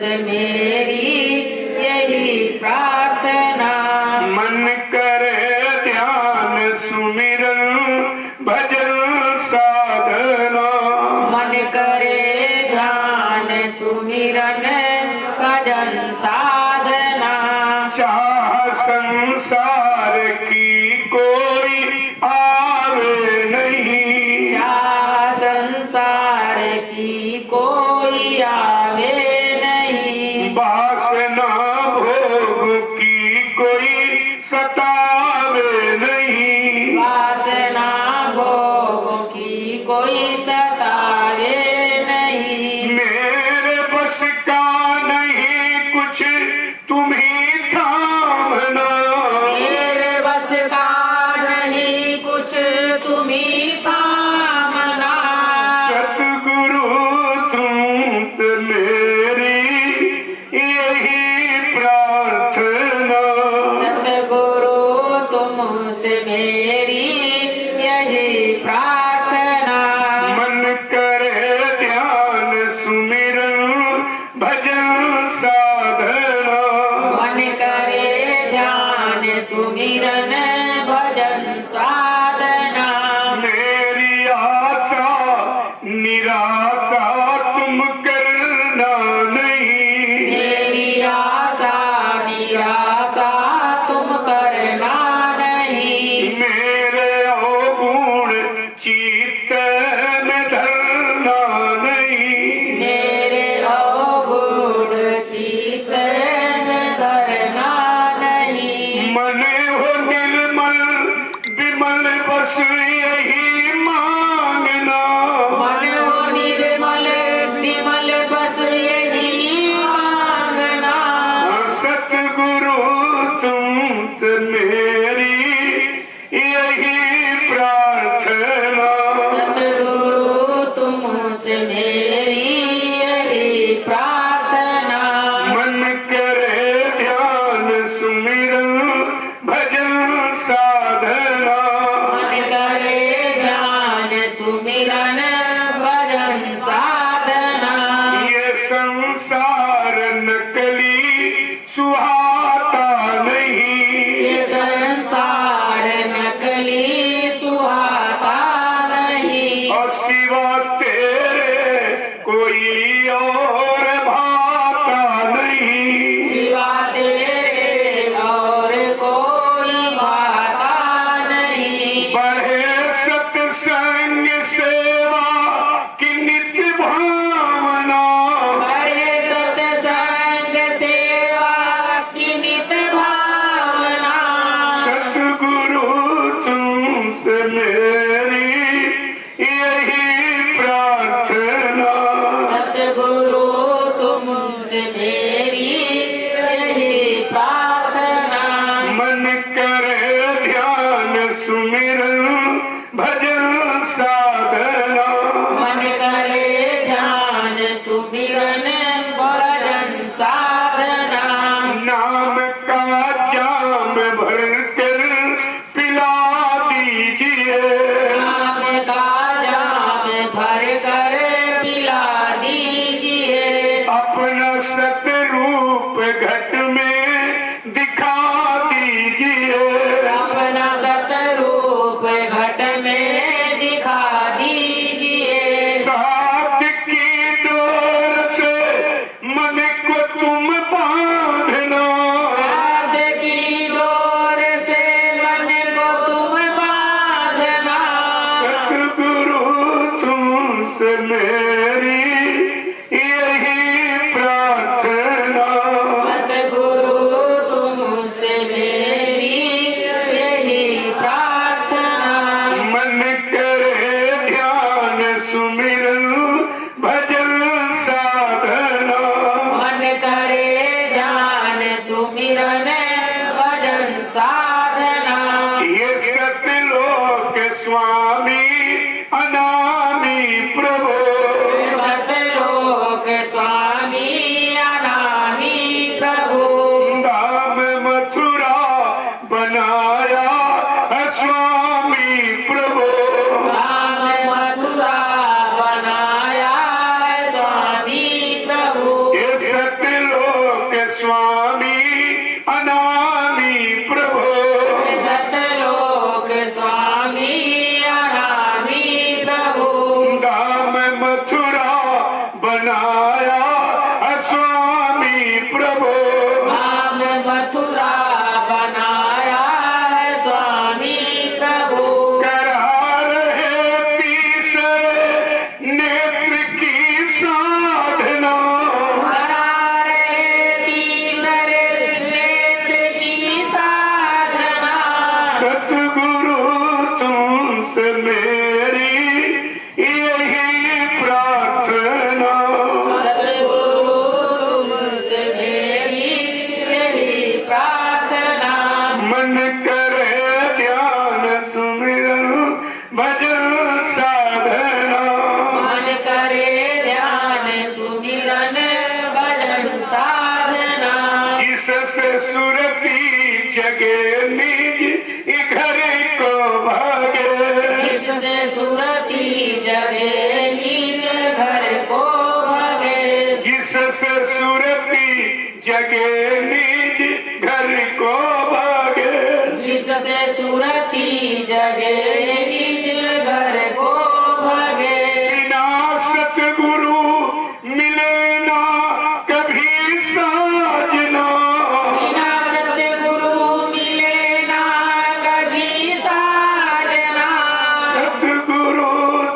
तुमसे मेरी यही प्रार्थना। मन करे ध्यान सुमिरन भजन साधना। मन करे ध्यान सुमिरन भजन साधना। चाह संसार की कोई आवे नहीं। चाह संसार की कोई आवे नहीं। वासना भोग की कोई सतावे नहीं। वासना भोग की कोई सतावे नहीं। मेरे बस का नहीं कुछ तुम ही थामना। मेरे बस का नहीं कुछ तुम ही थामना। सतगुरु तुम तो मेरी यही प्रार्थना। सतगुरु तुमसे मेरी यही प्रार्थना। मन करे ध्यान सुमिरन भजन साधना। मन करे ध्यान सुमिरन भजन साधना। मेरी आशा निराशा तुम करना नहीं। मेरी आशा निराशा तुम करना नहीं। मेरे अवगुण चित्त में धरना नहीं। मेरे अवगुण चित्त में धरना नहीं। मन हो निर्मल विमल बस यही मांगना। मन हो निर्मल विमल बस यही मांगना। सतगुरु तुम तो मेरी यही प्रार्थना। सतगुरु तुमसे मेरी यही प्रार्थना। मन करे ध्यान सुमिरन भजन साधना। मन करे ध्यान सुमिरन भजन साधना। ये संसार नकली सुहाता नहीं। ये संसार नकली सुहाता नहीं। और सिवा तेरे कोई और भाता नहीं। सिवा तेरे और कोई भाता नहीं। बढ़े सत्संग सेवा की नित्य भावना। बड़े सत्संग सेवा की नित भावना। सतगुरु तुम तो मेरी यही प्रार्थना। सतगुरु तुमसे मेरी यही प्रार्थना। मन करे ध्यान सुमिरन भजन साधना। मन करे ध्यान सुमिरन भजन साधना। नाम का जाम भर कर पिला दीजिए। नाम का जाम भर कर पिला दीजिए। अपना सतरूप घट में दिखा दीजिए। अपना सतरूप घट में दिखा दीजिए। साथ की डोर से मन को तुम बांधना। साध की डोर से मन को तुम बांधना। सतगुरु तुम से मेरी यही प्रार्थना। सतगुरु तुमसे मेरी यही प्रार्थना। मन करे ध्यान सुमिरन भजन साधना। मन करे ध्यान सुमिरन भजन साधना। ये सतलोक स्वामी अनामी प्रभु। सत मथुरा बनाया स्वामी प्रभु। धाम मथुरा बनाया है स्वामी प्रभु। करा रहे तीसरे नेत्र की साधना। करा रहे तीसरे नेत्र की साधना। सतगुरु तुमसे मेरी यही प्रार्थना। सतगुरु तुमसे मेरी यही प्रार्थना। मन करे ध्यान सुमिरन भजन साधना। मन करे ध्यान सुमिरन भजन साधना। जिससे सुरती जगे निज घर को भागे। जिससे सुरती जगे निज घर को भगे। जिससे सुरती जगे निज घर को भागे। जिससे सुरती जगे निज घर को भगे। बिना सतगुरु मिले ना कभी साजना। बिना सतगुरु मिले ना कभी साजना। सतगुरु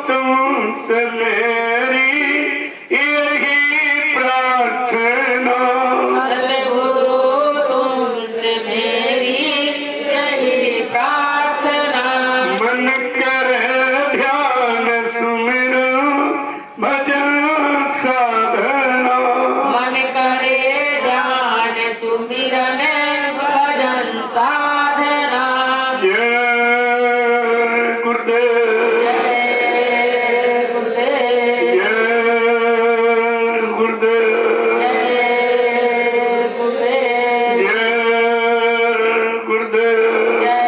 तुमसे मेरी यही प्रार्थना। सतगुरु तुमसे मेरी यही प्रार्थना। मन करे ध्यान सुमिरन भजन साधना। मन करे ध्यान सुमिरन भजन साधना। जय गुरुदेव। जय गुरुदेव। जय गुरुदेव। जय गुरुदेव। जय गुरुदेव। जय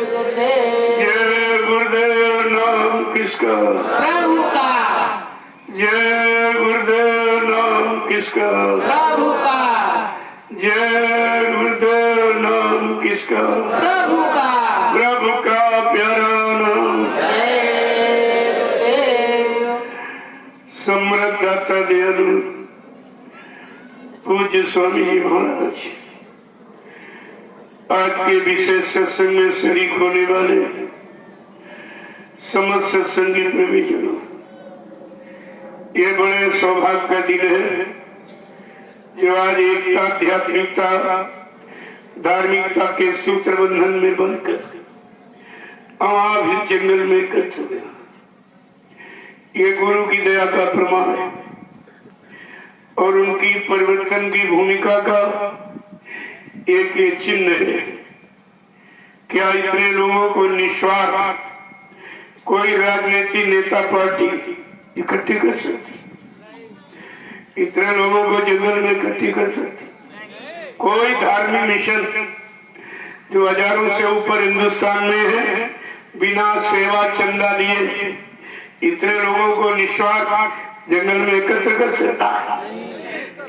गुरुदेव। जय गुरुदेव नाम किसका। प्रभु का। जय गुरुदेव नाम किसका। प्रभु का। जय गुरुदेव नाम किसका। प्रभु का। प्रभु का प्यारा नाम। जय गुरुदेव। समृद्ध दाता दयालु पूज्य स्वामी जी महाराज, आज के विशेष सत्संग में शरीक होने वाले समस्त सत्संगी प्रेमीजनों, ये बड़े सौभाग्य का दिन है जो आज एकता आध्यात्मिकता धार्मिकता के सूत्र बंधन में बनकर आवाज जंगल में एकत्र हुए। ये गुरु की दया का प्रमाण है और उनकी परिवर्तन की भूमिका का एक ये चिन्ह है। क्या इतने लोगों को निस्वार्थ कोई राजनीतिक नेता पार्टी इकट्ठी कर सकती? इतने लोगों को जंगल में इकट्ठी कर सकती? कोई धार्मिक मिशन जो हजारों से ऊपर हिंदुस्तान में है, बिना सेवा चंदा लिए इतने लोगों को निस्वार्थ जंगल में एकत्र कर सकता है?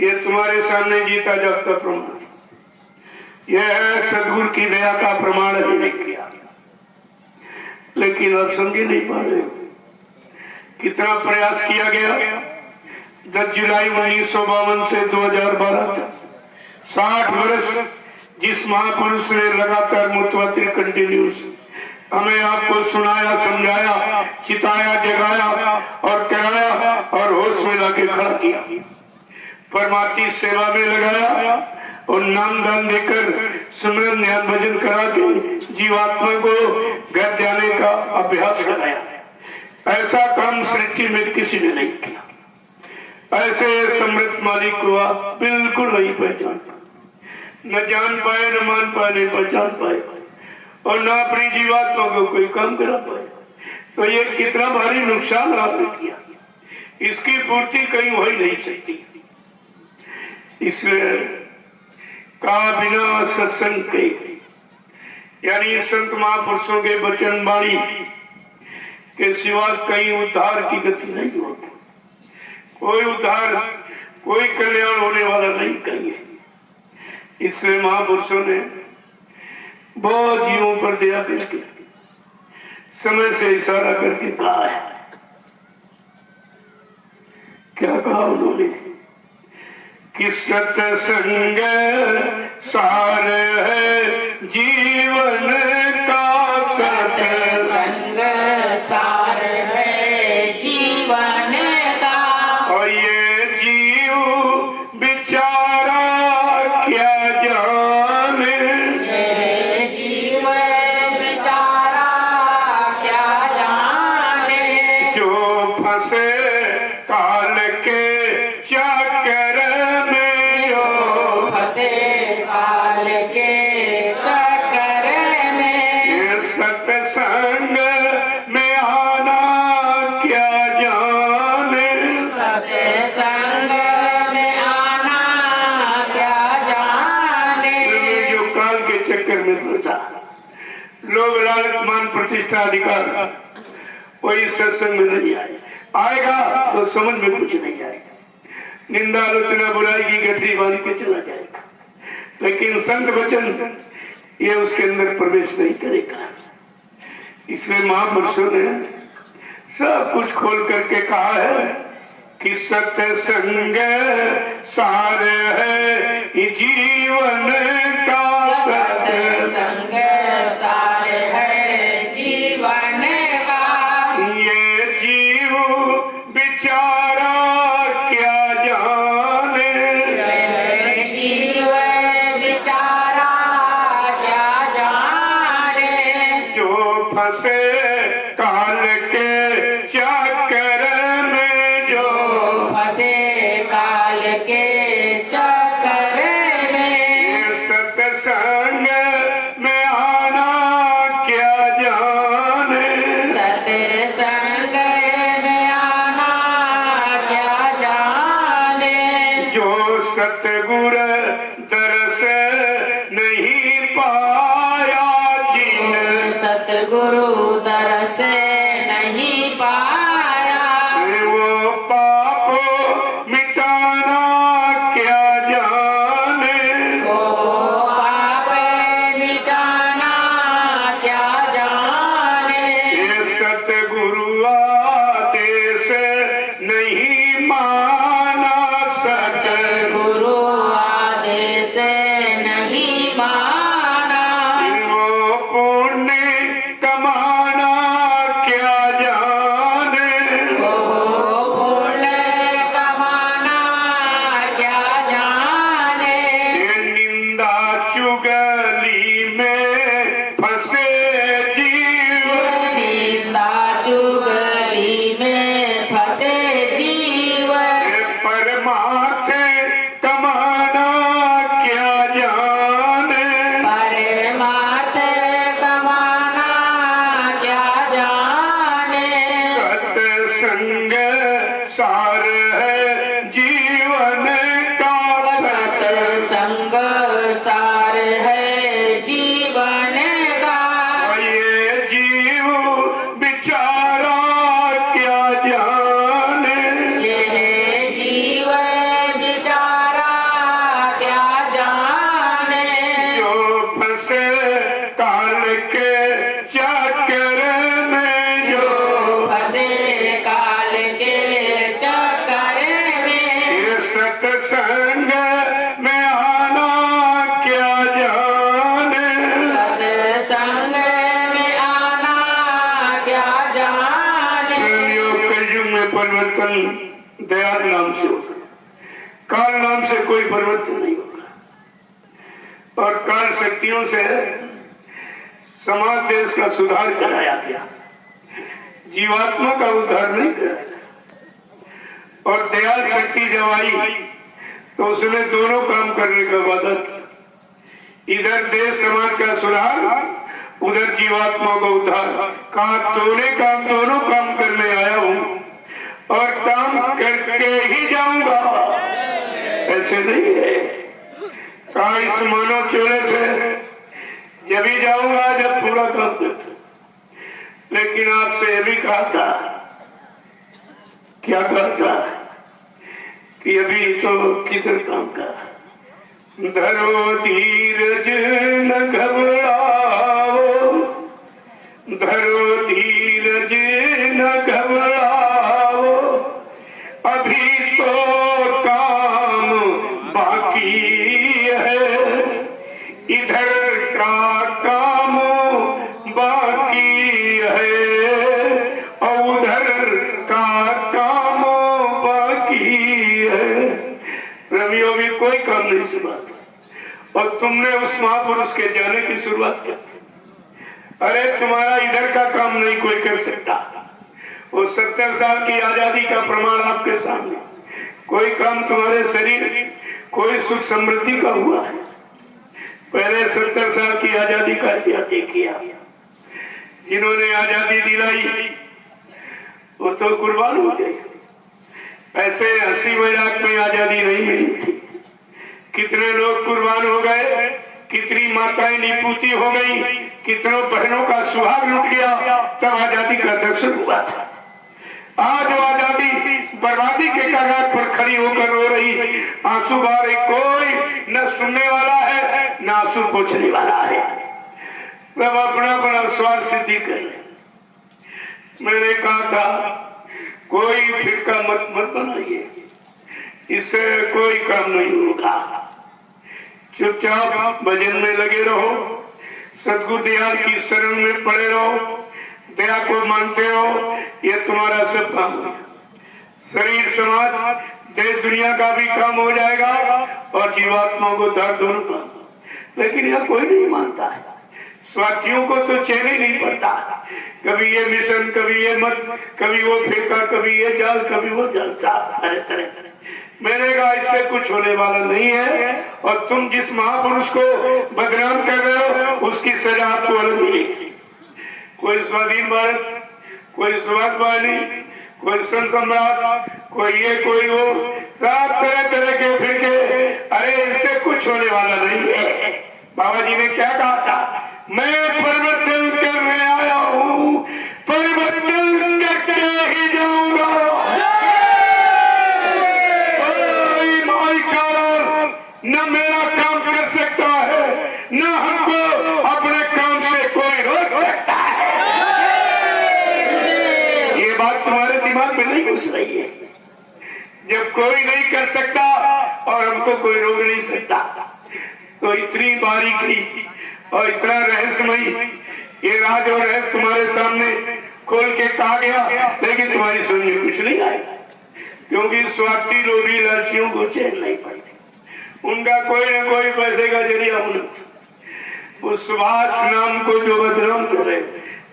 ये तुम्हारे सामने जीता जागता प्रमाण, यह है सदगुरु की दया का प्रमाण है किया। लेकिन आप समझ नहीं पा रहे हो कितना प्रयास किया गया। 10 जुलाई 1952 से 2012 तक 60 वर्ष जिस महापुरुष ने लगातार मुतवातिर कंटिन्यूस हमें आपको सुनाया, समझाया, चिताया, जगाया और कराया और होश में लाके खड़ा किया, परमार्थी सेवा में लगाया और नाम दान देकर सिमरन ध्यान भजन करा के जीवात्मा को घर जाने का अभ्यास कराया। ऐसा काम सृष्टि में किसी ने नहीं किया। ऐसे समृद्ध मालिक को आप बिल्कुल नहीं पहचान पाए, न जान पाए, न मान पाए, न पहचान पाए और न अपनी जीवात्मा को कोई काम करा पाए। तो ये कितना भारी नुकसान आपने किया, इसकी पूर्ति कहीं हो ही नहीं सकती। इसलिए कहा बिना सत्संग के यानी संत महापुरुषों के वचन वाणी के सिवा कहीं उद्धार की गति नहीं होगी। कोई उद्धार, कोई कल्याण होने वाला नहीं कहीं है। इसलिए महापुरुषों ने बहुत जीवों पर दया करके समय से इशारा करके कहा है क्या कहा उन्होंने कि सत्संग सार है जीवन का, सत्संग सार है जीवन का। और ये जीव बेचारा क्या जाने, ये जीव बेचारा क्या जाने, जो फंसे काल के चक्कर में, जो फंसे काल के चक्कर में। ये सत्संग में आना क्या जाने, सत्संग में आना क्या जाने, जो काल के चक्कर में फंसा, लोग लालच मान प्रतिष्ठा अधिकार, कोई सत्संग में नहीं आएगा तो समझ में कुछ नहीं आएगा, निंदा आलोचना बुराई की गठरी बांध के चला जाएगा, लेकिन संत वचन ये उसके अंदर प्रवेश नहीं करेगा। इसलिए महापुरुषों ने सब कुछ खोल करके कहा है कि सत्संग सार है जीवन का, सत्संग सार है जीवन का। ये जीव बेचारा क्या जाने, ये जीव बेचारा क्या जाने, जो फंसे काल के चक्कर में, जो फंसे काल के चक्कर में। सत्संग में आना क्या जाने, सत्संग में आना क्या जाने, जो सतगुर दर्श नहीं पाया जिन, सतगुरु दरस नहीं पाया, वो पाप मिटाना क्या जाने, वो पाप मिटाना क्या जाने, ये सतगुरु आदेश नहीं माना, सतगुरु आदेश नहीं माना, वो पुण्य कमाना क्या जाने, वो पुण्य कमाना क्या जाने, ये निंदा चुगली में फंसे जीव, निंदा चुगली में फंसे जीव, ये परमार्थ कमाना क्या जाने, परमार्थ कमाना क्या जाने, सत्संग सार है जीवन का, सत्संग सार है जीवन का। ये जीव बेचारा क्या जाने, ये जीव बेचारा क्या जाने, जो फंसे काल के चक्कर में, जो फंसे काल के चक्कर में। ये सत्संग में आना क्या जाने, सत्संग में आना क्या जाने, कलयुग में परिवर्तन दयाल नाम से होगा, काल नाम से कोई परिवर्तन नहीं होगा, और काल शक्तियों से समाज देश का सुधार कराया गया, जीवात्मा का उद्धार नहीं कराया। और दयाल शक्ति जब आई तो उसने दोनों काम करने का वादा किया, इधर देश समाज का सुधार, उधर जीवात्मा का उद्धार। कहा दोनों काम करने आया हूं और काम करके ही जाऊंगा, ऐसे नहीं है। कहा इस मानव चोले से जब ही जाऊंगा जब पूरा काम करता, लेकिन आपसे यह भी कहा था, क्या कहा था कि अभी तो किधर काम का, धरो धीरज न घबराओ, धरो धीरज न घबराओ, अभी कोई काम नहीं संभाला और तुमने उस महापुरुष के जाने की शुरुआत कर दी। अरे तुम्हारा इधर का काम नहीं कोई कर सकता। वो 70 साल की आजादी का प्रमाण आपके सामने, कोई काम तुम्हारे शरीर, कोई सुख समृद्धि का हुआ है? पहले 70 साल की आजादी का इतिहास किया। जिन्होंने आजादी दिलाई वो तो कुर्बान हो गए। ऐसे हंसी मजाक में आजादी नहीं मिली थी। कितने लोग कुर्बान हो गए, कितनी माताएं निपुती हो गई, कितनों बहनों का सुहाग लुट गया, तब आजादी का दर्शन हुआ था। आज वो आजादी बर्बादी के कगार पर खड़ी होकर रो रही, आंसू बहा रही, कोई न सुनने वाला है न आंसू पोंछने वाला है। सब अपना अपना स्वार्थ सिद्धि कर रहे। मैंने कहा था कोई फिरका मत बनाइए, इससे कोई काम नहीं होगा। चुपचाप भजन में लगे रहो, सद्गुरु दयाल की शरण में पड़े रहो, दया को मानते रहो, ये तुम्हारा सब काम है। शरीर समाज देश दुनिया का भी काम हो जाएगा और जीवात्मा को दर्द दोनों का। लेकिन यह कोई नहीं मानता है। स्वार्थियों को तो चैन ही नहीं पड़ता। कभी ये मिशन, कभी ये मत, कभी वो फिरका, कभी ये जाल, कभी वो जाल, तरह तरह। मैंने कहा इससे कुछ होने वाला नहीं है और तुम जिस महापुरुष को बदनाम कर रहे हो उसकी सजा आपको अलग मिलेगी। कोई स्वाधीन भारत, कोई सुभाष वाहिनी, कोई संत सम्राट, कोई ये कोई वो, सब तरह तरह के फिरके। अरे इससे कुछ होने वाला नहीं है। बाबा जी ने क्या कहा था? मैं परिवर्तन करने आया हूँ, परिवर्तन करके ही जाऊंगा। कोई माई कारण न मेरा काम कर सकता है, न हमको अपने काम से कोई रोक सकता है। ये बात तुम्हारे दिमाग में नहीं घुस रही है। जब कोई नहीं कर सकता और हमको कोई रोक नहीं सकता, तो इतनी बारीकी और इतना रहस्यमयी ये राज और रहस्य तुम्हारे सामने खोल के कहा गया, लेकिन तुम्हारी समझ में कुछ नहीं आएगा। क्योंकि स्वार्थी लोभी लालचियों को चैन नहीं पड़ती। उनका कोई न कोई पैसे का जरिया होना। उस सुभाष नाम को जो बदनाम करे,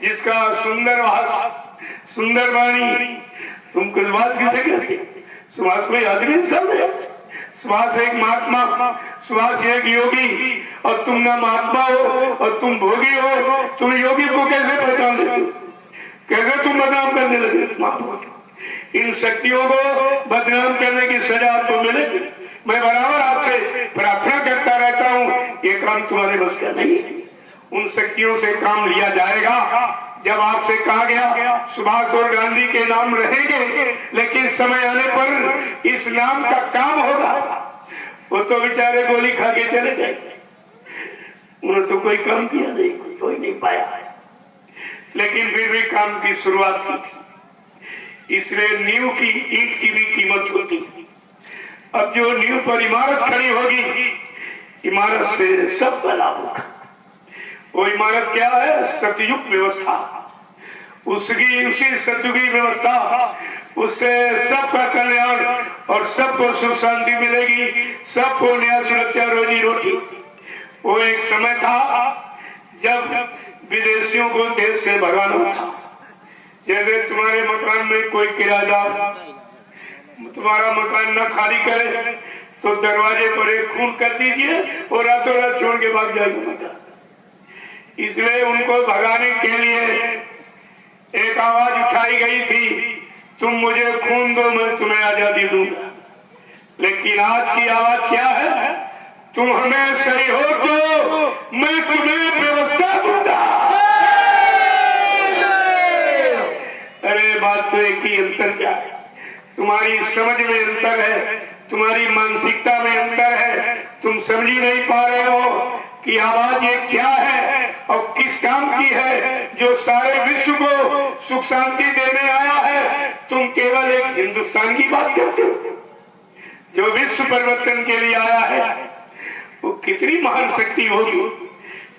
जिसका सुंदर भाष, सुंदर वाणी, तुम कुछ बात किसे कहते? सुभाष कोई आदमी सब है। सुभाष एक महात्मा, सुभाष एक योगी, और तुम ना महात्मा हो और तुम भोगी हो। तुम योगी को कैसे पहचान लेते? कैसे तुम बदनाम करने लगे? इन शक्तियों को बदनाम करने की सजा आपको मिलेगी। मैं बराबर आपसे प्रार्थना करता रहता हूँ, ये काम तुम्हारे बस का नहीं है। उन शक्तियों से काम लिया जाएगा। जब आपसे कहा गया सुभाष और गांधी के नाम रहेंगे, लेकिन समय आने पर इस नाम का काम होगा। वो तो बेचारे गोली खा के चले गए, उन्होंने तो कोई काम किया नहीं, कोई नहीं पाया, लेकिन फिर भी काम की शुरुआत की थी। इसलिए नींव की, ईंट की भी कीमत होती। अब जो नींव पर इमारत खड़ी होगी, इमारत से सब का लाभ होगा। वो इमारत क्या है? सतयुग व्यवस्था। उसी सतयुगी व्यवस्था, उससे सबका कल्याण और सबको सुख शांति मिलेगी, सबको न्याय, सुरक्षा, रोजी रोटी। वो एक समय था जब विदेशियों को देश से भगाना था। जैसे तुम्हारे मकान में कोई किराएदार तुम्हारा मकान न खाली करे तो दरवाजे पर एक खून कर दीजिए और रातों रात छोड़ के भाग जाएगा मकान। इसलिए उनको भगाने के लिए एक आवाज उठाई गई थी, तुम मुझे खून दो, मैं तुम्हें आजादी दूंगा। लेकिन आज की आवाज क्या है? तुम हमें सही हो तो मैं तुम्हें व्यवस्था दूंगा। अरे बात तो एक ही, अंतर क्या है? तुम्हारी समझ में अंतर है, तुम्हारी मानसिकता में अंतर है। तुम समझ ही नहीं पा रहे हो कि आवाज ये क्या है और किस काम की है, जो सारे विश्व को सुख शांति देने आया है। तुम केवल एक हिंदुस्तान की बात करते हो। जो विश्व परिवर्तन के लिए आया है वो कितनी महान शक्ति होगी।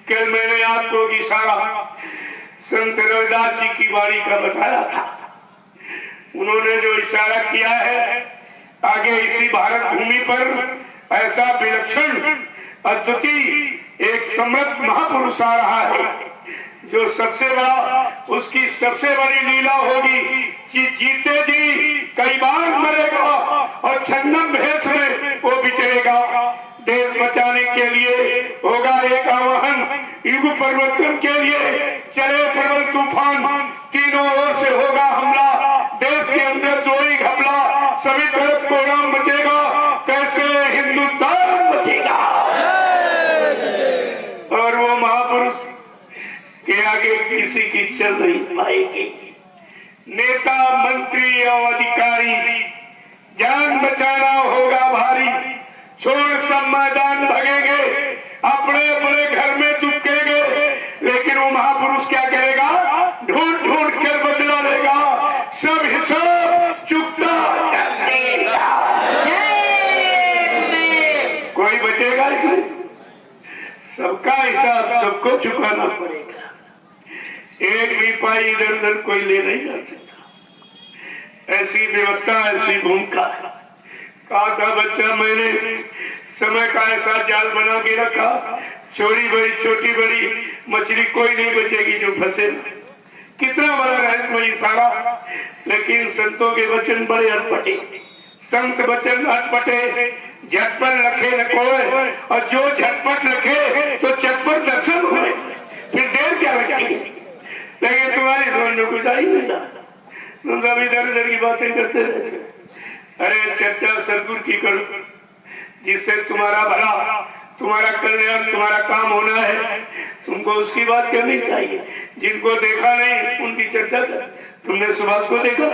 कल मैंने आपको इशारा संत रविदास जी की वाणी का बताया था। उन्होंने जो इशारा किया है, आगे इसी भारत भूमि पर ऐसा विलक्षण अद्वितीय एक समर्थ महापुरुष आ रहा है जो सबसे बड़ा, उसकी सबसे बड़ी लीला होगी कि जीते जी कई बार मरेगा और छन्नम भेष में वो विचरेगा। देश बचाने के लिए होगा एक आह्वान, युग परिवर्तन के लिए चले प्रबल तूफान, तीनों ओर से होगा हमला, देश के अंदर जो ही घपला, सभी तरफ कोहराम मचेगा, कैसे हिंदुस्तान बचेगा। और वो महापुरुष के आगे किसी की चल नहीं पाएगी। नेता मंत्री और अधिकारी जान बचाना होगा भारी, छोड़ सब मैदान भगेंगे, अपने अपने घर में चुपकेंगे, लेकिन वो महापुरुष क्या करेगा, ढूंढ ढूंढ कर बदला लेगा, सब हिसाब चुकता कर देगा। कोई बचेगा इसमें, सबका हिसाब सबको चुकाना पड़ेगा। एक भी पाई इधर उधर कोई ले नहीं जा सकता। ऐसी व्यवस्था, ऐसी भूमिका। कहा था बच्चा मैंने, समय का ऐसा जाल बना के रखा, छोटी बड़ी छोटी बड़ी मछली कोई नहीं बचेगी जो फंसे। कितना बड़ा रहस्यमय सारा, लेकिन संतों के वचन बड़े अटपटे, संत वचन अटपटे, झटपट लखे न कोय, और जो झटपट लखे तो चटपट दर्शन हुए, फिर देर क्या लगेगी। लेकिन तुम्हारी समझ में कुछ आई नहीं, तुम सब इधर उधर की बातें करते रहते। अरे चर्चा सदगुरु की करो, जिससे तुम्हारा भला, तुम्हारा कल्याण, तुम्हारा काम होना है, तुमको उसकी बात करनी चाहिए। जिनको देखा नहीं उनकी चर्चा कर। तुमने सुभाष को देखा,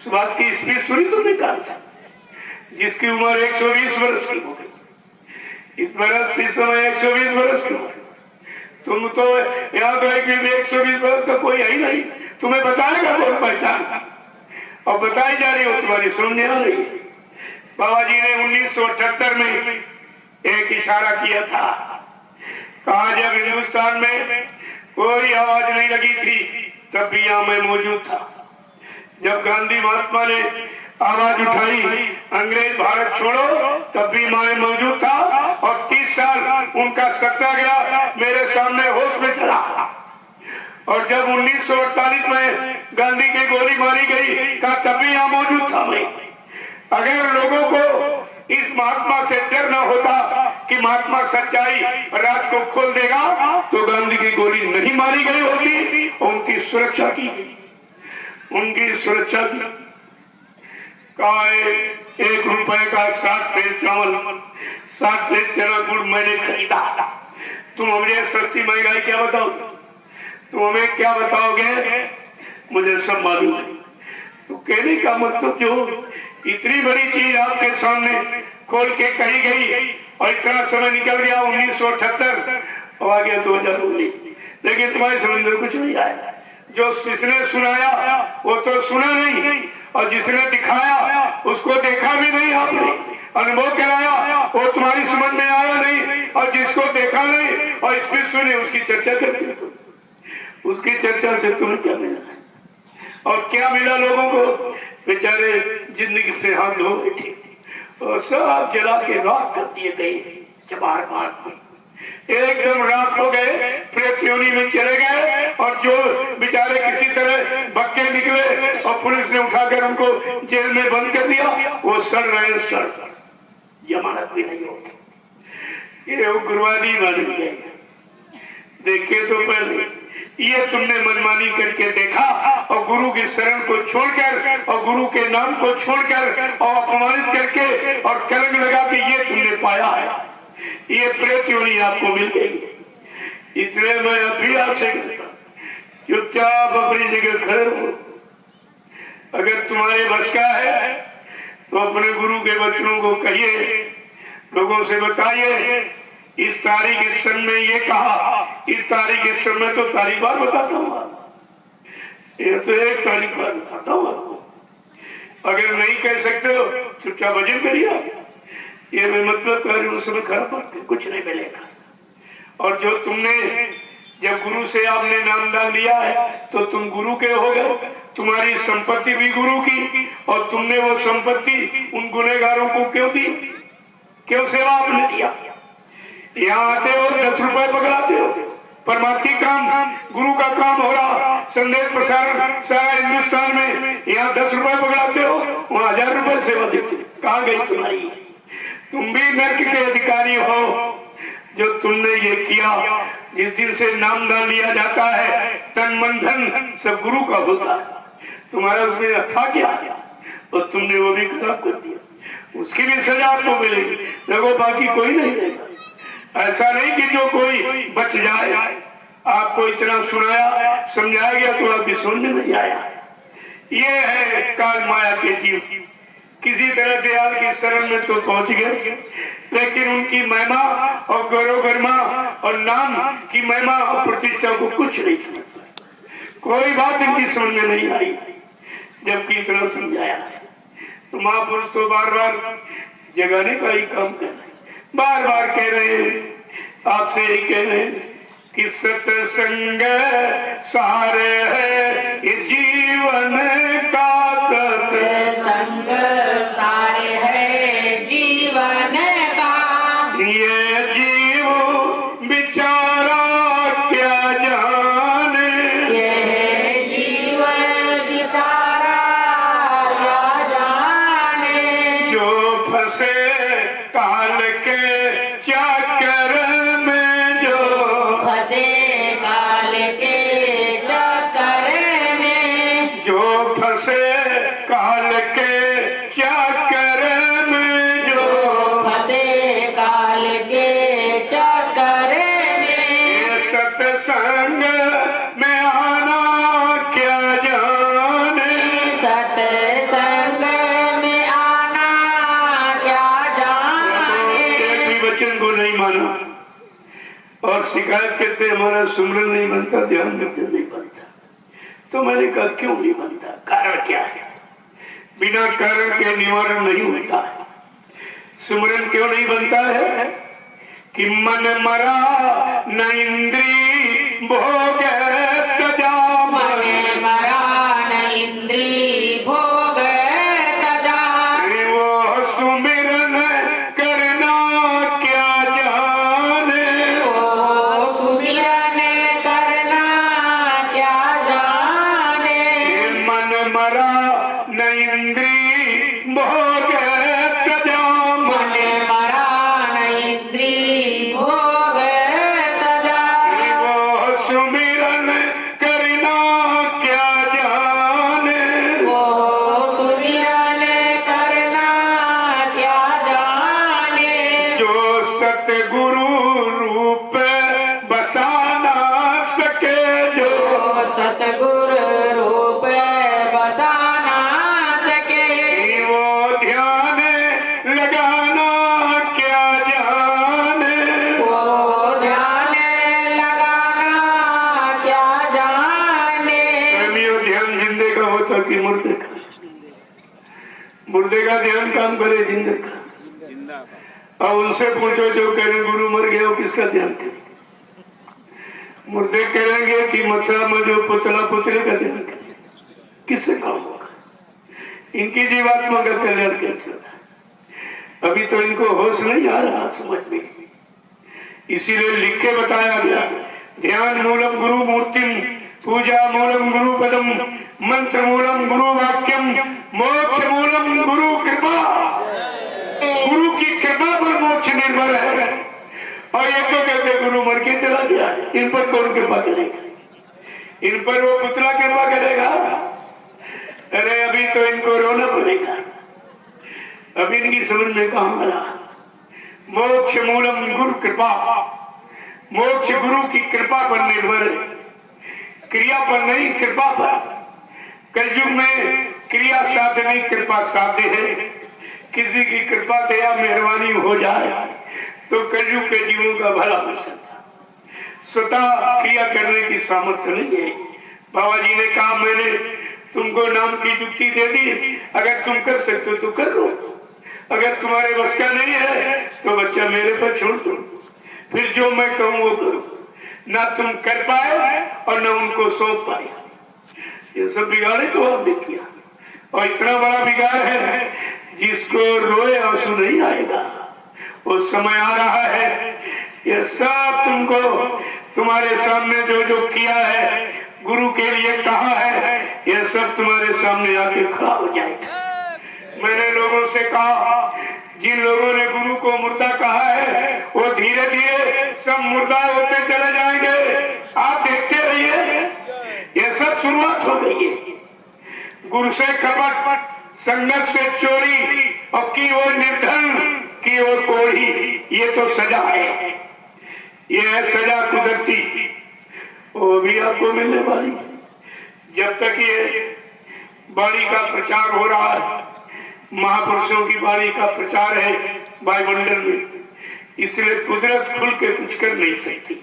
सुभाष की स्पीच सुनी तुमने कहा, जिसकी उम्र 120 वर्ष की हो गई, इस बरस इस समय 120 वर्ष की हो गई। तुम तो यहाँ तो 120 वर्ष का कोई है ही नहीं, तुम्हें बताएगा कौन पहचान, और बताई जा रही हो तुम्हारी सुनने आ रही। बाबा जी ने 1978 में एक इशारा किया था, कहा जब हिंदुस्तान में कोई आवाज नहीं लगी थी तब भी यहाँ मैं मौजूद था। जब गांधी महात्मा ने आवाज उठाई अंग्रेज भारत छोड़ो, तब भी मैं मौजूद था, और 30 साल उनका सत्याग्रह मेरे सामने होश में चला। और जब 1948 में गांधी की गोली मारी गई, कहा तब भी यहाँ मौजूद था मैं। अगर लोगों को इस महात्मा से डर न होता कि महात्मा सच्चाई राज को खोल देगा, तो गांधी की गोली नहीं मारी गई होती, उनकी सुरक्षा की, उनकी सुरक्षा की। कहा 1 रुपए का 60 से चावल, 60 से चना गुड़ मैंने खरीदा, तुम हमें सस्ती महंगाई क्या बताओगे, तुम हमें क्या बताओगे, मुझे सब मालूम है। तो कहने का मतलब जो इतनी बड़ी चीज आपके सामने खोल के कही गई, और इतना समय निकल गया 1978 और आ गया 2019, लेकिन तुम्हारे समझ में कुछ नहीं आया। जो जिसने सुनाया वो तो सुना नहीं, और जिसने दिखाया उसको देखा भी नहीं, आपने अनुभव कराया वो तुम्हारी समझ में आया नहीं, और जिसको देखा नहीं और स्पीच सुनी उसकी चर्चा करते हो। उसकी चर्चा से तुम्हें क्या मिला, और क्या मिला लोगों को, बेचारे जिंदगी से हाथ धो बैठे और सब जला के राख कर दिए गए, चबार मार एकदम राख हो गए, प्रेत योनि में चले गए। और जो बेचारे किसी तरह बक्के निकले और पुलिस ने उठाकर उनको जेल में बंद कर दिया, वो सड़ रहे, सड़ जमानत भी नहीं होगी। ये उग्रवादी बन गए। देखे तो पहले ये तुमने मनमानी करके देखा, और गुरु की शरण को छोड़कर और गुरु के नाम को छोड़कर और अपमानित करके और कलंक लगा के ये तुमने पाया है, ये प्रेत योनि आपको मिल गई। इसलिए मैं अभी आपसे चुपचाप अपनी जगह खड़े हो। अगर तुम्हारे वश का है तो अपने गुरु के वचनों को कहिए, लोगों से बताइए, इस तारीख इस सन में ये कहा, इस तारीख इस सन में तो तारीख बार बताता हूँ, ये तो एक तारीख बार बताता हूँ आपको। अगर नहीं कह सकते हो चुपचाप भजन करिए। ये मैं मतलब कर रही हूँ, उसमें खराब बात कुछ नहीं मिलेगा। और जो तुमने जब गुरु से आपने नामदान लिया है तो तुम गुरु के हो गए, तुम्हारी संपत्ति भी गुरु की, और तुमने वो संपत्ति उन गुनहगारों को क्यों दी, क्यों सेवा आपने दिया? यहाँ आते हो 10 रुपए पकड़ाते हो, परमार्थी काम गुरु का काम हो रहा, संदेश प्रसारण सारा हिंदुस्तान में, यहाँ 10 रुपए पकड़ाते हो, वहाँ 1000 रुपए सेवा देते। कहाँ गई तुम्हारी? तुम भी नर्क के अधिकारी हो। जो तुमने ये किया, जिस दिन से नामदान लिया जाता है, तन मन धन सब गुरु का होता है, तुम्हारा उसमें था क्या? और तुमने वो भी खराब कर दिया, उसकी भी सजा आपको मिलेगी। देखो बाकी कोई नहीं रहेगा। ऐसा नहीं कि जो कोई बच जाए। आपको इतना सुनाया समझाया गया तो आपकी समझ में नहीं आया। ये है काल माया के जीव, किसी तरह से आपकी शरण में तो पहुंच गए, लेकिन उनकी महिमा और गौरव गरिमा और नाम की महिमा और प्रतिष्ठा को कुछ नहीं किया। कोई बात इनकी समझ में नहीं आई, जबकि इतना समझाया। तो महापुरुष तो बार बार जगाने का ही काम कर रहे, बार बार कह रहे हैं, आपसे यही कह रहे हैं कि सत्संग सारे है ये जीवन का, सत्संग सारे है जीवन का, ये जीव बेचारा क्या जाने, ये जीवन बेचारा क्या जाने, जो फंसे काल के चक्कर में, जो फंसे काल के चक्कर में, जो फंसे काल के चक्कर में, जो फंसे काल के चक्कर में, ये सत्संग में आना क्या जाने, सत्संग में आना क्या जाने। भी वचन को नहीं माना और शिकायत करते हमारा सुमरन नहीं बनता, ध्यान करते नहीं बनता। तो मैंने कहा क्यों नहीं बनता, कारण क्या है? बिना कारण के निवारण नहीं होता है। सुमरन क्यों नहीं बनता है? कि मन मरा न इंद्री भोग तजा, मन मरा न इंद्री भोग तजा, वो सुमिरन करना क्या जाने, वो सुमिरन करना क्या जाने, मन मरा न इंद्री भोग तजा, मन मरा न इंद्री भोग तजा, वो सुमिरन करना क्या जाने, वो सुमिरन करना क्या जाने, जो सतगुरु रूप बसा ना सके, जो सतगुरु रूप बसा ना सके, वो ध्यान लगाना क्या जाने, वो ध्यान लगाना क्या जाने। प्रेमियों, ध्यान जिंदे का होता कि मुर्दे का? मुर्दे का ध्यान काम करे जिंदे का। अब उनसे पूछो जो कह रहे गुरु मर गया, वो किसका ध्यान करे? मुर्दे करेंगे कि मथुरा में जो पुतला पुतले का ध्यान करे? किससे काम होगा? इनकी जीवात्मा का कल्याण कैसे होगा? अभी तो इनको होश नहीं आ रहा समझ में, इसीलिए लिख के बताया गया, ध्यान मूलम गुरु मूर्तिम, पूजा मूलम गुरु पदम, मंत्र मूलम गुरु वाक्यम, मोक्ष मूलम गुरु कृपा। गुरु की कृपा पर मोक्ष निर्भर है। और ये तो कहते गुरु मर के चला गया, इन पर कौन कृपा करेगा? इन पर वो पुतला कृपा करेगा? अरे अभी तो इनको रोना पड़ेगा, अभी इनकी समझ में कहाँ आ रहा। मोक्ष मूलम गुरु कृपा, मोक्ष गुरु की कृपा पर निर्भर है, क्रिया पर नहीं, कृपा पर। कलयुग में क्रिया साध्य नहीं, कृपा साध्य है। किसी की कृपा दया मेहरबानी हो जाए तो कलयुग के जीवों का भला हो सकता। स्वतः क्रिया करने की सामर्थ्य नहीं है। बाबा जी ने कहा मैंने तुमको नाम की युक्ति दे दी, अगर तुम कर सकते हो तो कर लो, अगर तुम्हारे बस का नहीं है तो बच्चा मेरे पर छोड़ दो, फिर जो मैं कहूँ वो करो। ना तुम कर पाए और ना उनको सौंप पाए। ये सब बिगाड़े तो आपने किया, और इतना बड़ा बिगाड़ है जिसको रोए आंसू नहीं आएगा, वो समय आ रहा है, ये सब तुमको तुम्हारे सामने जो जो किया है, गुरु के लिए कहा है, ये सब तुम्हारे सामने आके खड़ा हो जाएगा। मैंने लोगों से कहा, जिन लोगों ने गुरु को मुर्दा कहा है वो धीरे धीरे सब मुर्दा होते चले जाएंगे। आप देखते रहिए, ये सब शुरुआत हो गई है। गुरु से कपट, संगत से चोरी, और की वो निर्धन, की वो कोढ़ी, ये तो सजा है। ये है सजा कुदरती, वो भी आपको मिलने वाली। जब तक ये वाणी का प्रचार हो रहा है, महापुरुषों की वाणी का प्रचार है वायुमंडल में, इसलिए कुदरत खुल के कुछ कर नहीं सकती।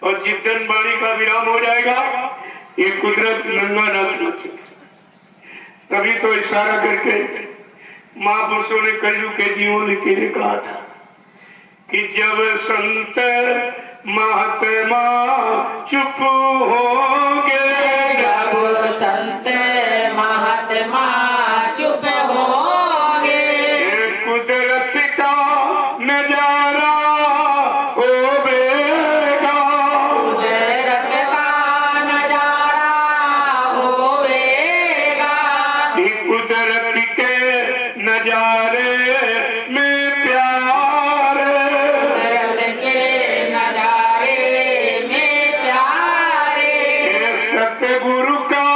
और जिस दिन वाणी का विराम हो जाएगा, ये कुदरत नंगा नाच नाचेगी। तभी तो इशारा करके महापुरुषों ने कलयुग के जीवन के लिए कहा था कि जब संत महात्मा चुप होंगे, जब संत महात्मा चुप होंगे, कुदरत का नजारा होवेगा, कुदरत का नजारा होवेगा। कुदरत के नजारे में प्यार, कुदरत के नजारे में प्यारे, सतगुरु का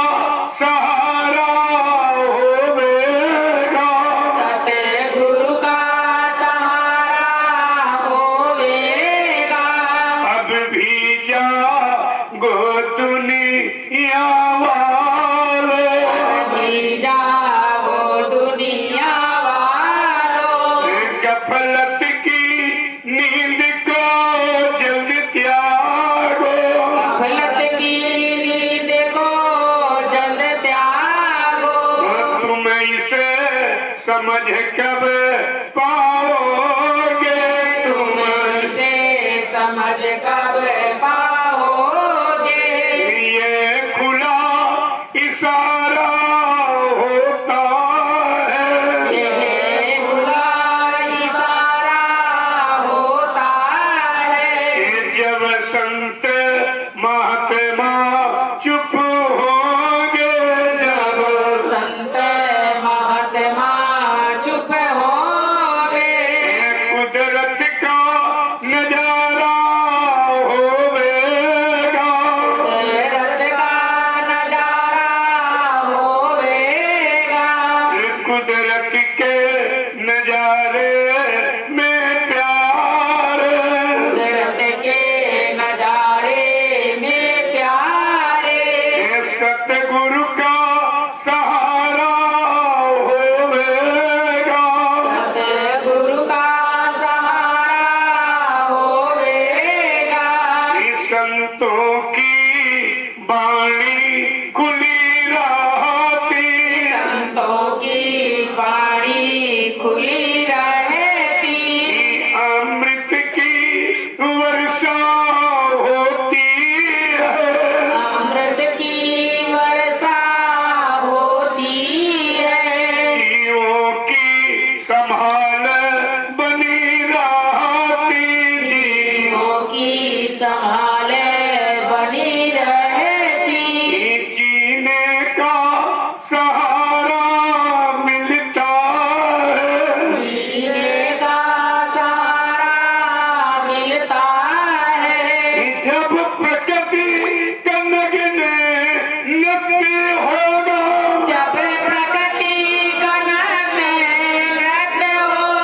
सहारा होवेगा, सतगुरु का सहारा होवेगा। अब भी जागो दुनिया वालों, अभी जागो दुनिया वालों, गफलत की नींद को जल्द त्यागो, गफलत की नींद को जल्द त्यागो। तुम इसे समझ कब पाओगे, तुम इसे समझ कब पाओगे, ये खुला इशारा होता है, ये खुला इशारा होता है। जब संत महात्मा चुप होंगे, जब संत महात्मा चुप होंगे, कुदरत का नजारा होवेगा, कुदरत का नजारा होवेगा। कुदरत के नजारे में प्यार, कुदरत के नजारे में प्यारे, सतगुरु का सहारा होवेगा, सतगुरु का सहारा होवेगा। संतों की वाणी खुली रहती, संतों की वाणी खुली रहती, अमृत की वर्षा होती है, अमृत की वर्षा होती है। जीवों की संभाल बनी रहती, जीवों की संभाल बनी रहती, जीने का सहारा मिलता है, जीने का सहारा मिलता है। जब प्रकृति का नगने नृत्य होगा, जब प्रकृति गगन में नृत्य होगा,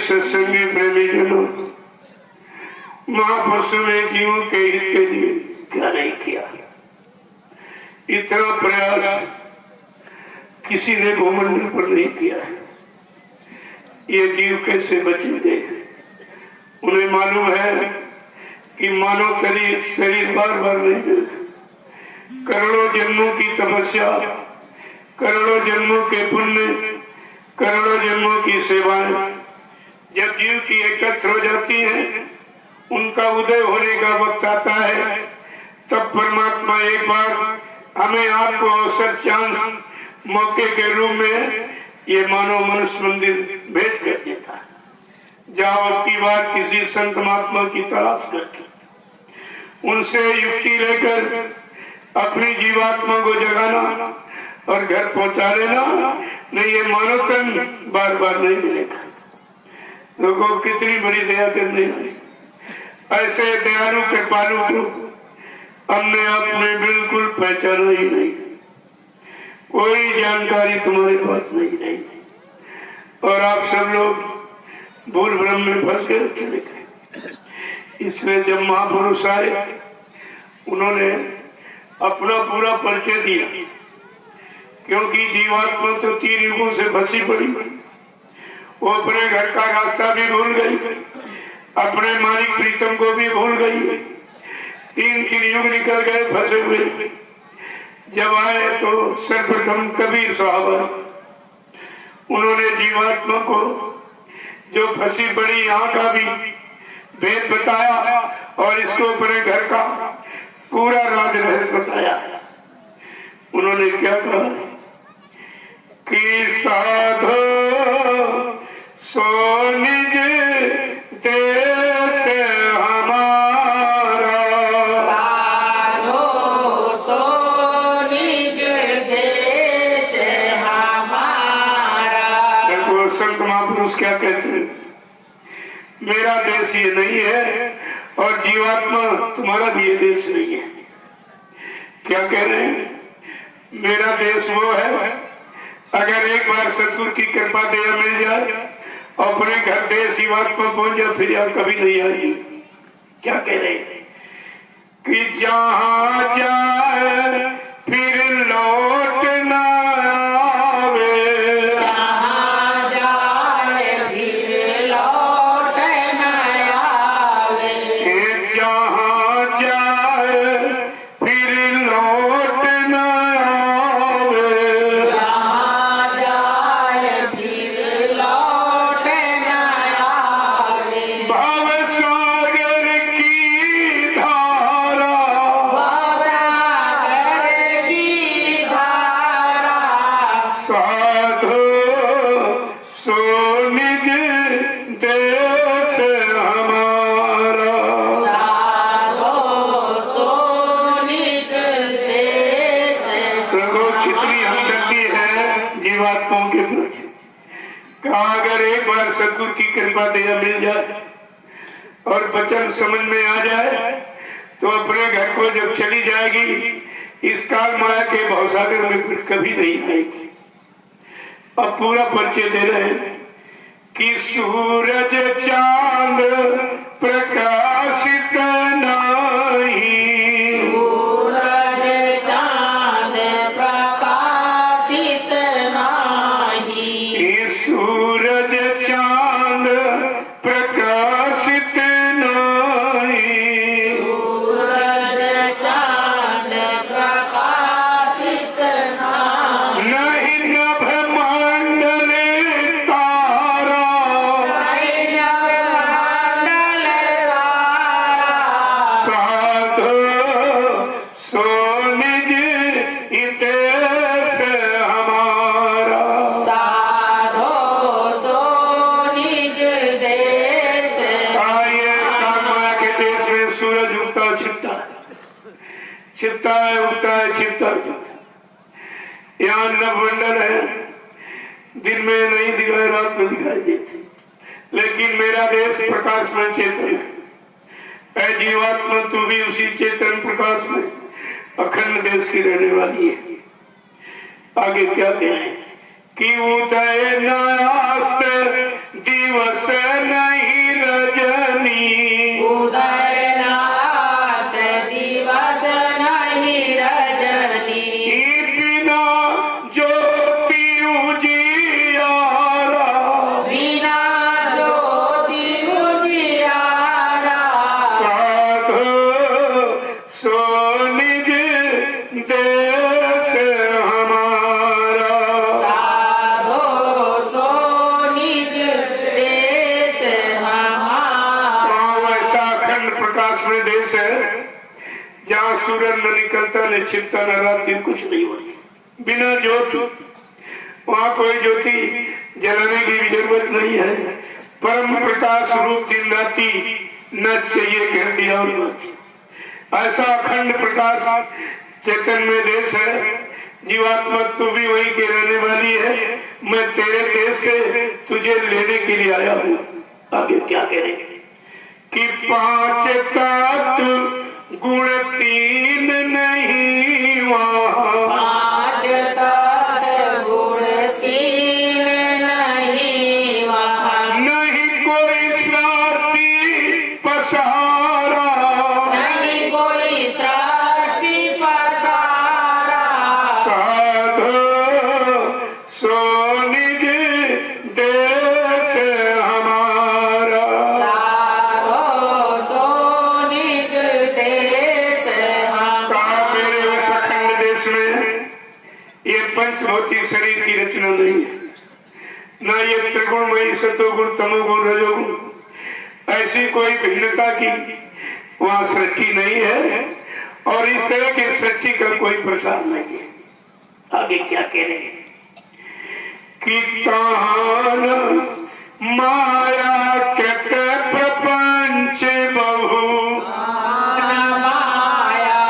सत्संगी प्रेमी जनों, महापुरुषों ने जीवों के हित के लिए क्या नहीं किया। इतना प्रयास किसी ने भूमंडल पर नहीं किया है। ये जीव कैसे बचेंगे? उन्हें मालूम है कि मानव शरीर बार बार नहीं मिलता। करोड़ों जन्मों की तपस्या, करोड़ों जन्मों के पुण्य, करोड़ों जन्मों की सेवाएं जब जीव की एकत्र हो जाती हैं, उनका उदय होने का वक्त आता है, तब परमात्मा एक बार हमें आपको अवसर चांस मौके के रूप में ये मानव मनुष्य मंदिर भेज कर देता है। जाओ अब की बार किसी संत महात्मा की तलाश करके उनसे युक्ति लेकर अपनी जीवात्मा को जगाना और घर पहुंचा लेना, नहीं ये मानव तन बार बार नहीं मिलेगा। लोगों को कितनी बड़ी दया करनी है। ऐसे दयालु कृपालु को हमने अपने बिल्कुल पहचाना ही नहीं, कोई जानकारी तुम्हारे पास नहीं रही और आप सब लोग भूल भ्रम में फंस गए, चले गए। इसलिए जब महापुरुष आए, उन्होंने अपना पूरा परिचय दिया, क्योंकि जीवात्मा तो 3 युगों से फंसी पड़ी। वो अपने घर का रास्ता भी भूल गई, अपने मालिक प्रीतम को भी भूल गई। 3 युग निकल गए फंसे हुए। जब आए तो सर्वप्रथम कबीर साहब, उन्होंने जीवात्मा को जो फंसी पड़ी यहाँ का भी भेद बताया और इसको अपने घर का पूरा राज रहस्य बताया। उन्होंने क्या कहा कि साधो सो निज देश हमारा, साधो सो निज देश हमारा। देखो संत महापुरुष क्या कहते हैं, मेरा देश ये नहीं है और जीवात्मा तुम्हारा भी ये देश नहीं है। क्या कह रहे हैं? मेरा देश वो है, अगर एक बार सतगुरु की कृपा दया मिल जाए और अपने घर देश जीवात्मा पहुंच जाए, फिर आप कभी नहीं आएगी। क्या कह रहे हैं कि जहां जाए फिर लौट ना आवे, जहाँ जाए फिर लौट न आवे, जहां जाए फिर लौट ना आवे, जहाँ जाए फिर लौट न आवे। भव सागर की धारा, सागर की धारा, साधो सो निज देश हमारा। साधो सो निज देश। देखो कितनी हमदर्दी है जीवात्माओं के प्रति। कहा अगर एक बार सतगुरु की कृपा दया मिल जाए और वचन समझ में आ जाए, तो अपने घर को जब चली जाएगी, इस काल माया के भवसागर में फिर कभी नहीं आएगी। अब पूरा परिचय दे रहे हैं कि सूरज चांद प्रकाशित नहीं, सूरज चांद प्रकाशित नाही, सूरज चांद प्रकाशित नहीं, सूरज चांद प्रकाशित नाही, नहीं नभ मंडल तारा, नहीं नवमंडल तारा, साधो सो निज देश हमारा। साधो सो निज देश। आइए कालमाया के देश में सूरज उगता छिपता है, छिपता है, उगता है, छिपता है। यहाँ नवमंडल है, दिन में नहीं दिखाई, रात में दिखाई देती, लेकिन मेरा देश प्रकाश में चेतन है। ऐ जीवात्मा तू भी उसी चेतन प्रकाश में अखंड देश की रहने वाली है। आगे क्या कहें कि उदय नास्त दिवस नहीं रजनी उदय नाश दिवस नहीं रजनी बिना ज्योति उजियारा बिना ज्योति उजियारा साधो सो निज देश हमारा साधो सो निज देश हमारा। वैसा अखंड प्रकाश में देश है जहाँ सूरज न निकलता न छिपता न रात दिन कुछ नहीं होती बिना ज्योति वहाँ कोई ज्योति जलाने की भी जरूरत नहीं है परम प्रकाश रूप दिन राती न चाहिए कह दिया और ऐसा अखंड प्रकाश चेतन में देश है जीवात्मा तू भी वही के रहने वाली है मैं तेरे देश से तुझे लेने के लिए आया हूँ आगे क्या करें कि 5 तत्व गुण 3 नहीं वहाँ 5 तत्व गुण 3 नहीं वहाँ नहीं कोई सृष्टि पसारा नहीं कोई सृष्टि पसारा साधो सो निज देश हमारा साधो सो निज देश हमारा। मेरे उस अखंड देश में ये पंचभौतिक शरीर की रचना नहीं है न ये त्रिगुणमयी सतोगुण तमोगुण रजोगुण ऐसी कोई भिन्नता की वहाँ सृष्टि नहीं है और इस तरह की सृष्टि का कोई प्रसार नहीं है आगे क्या कह रहे हैं कि तान माया कृत प्रपंच बहु माया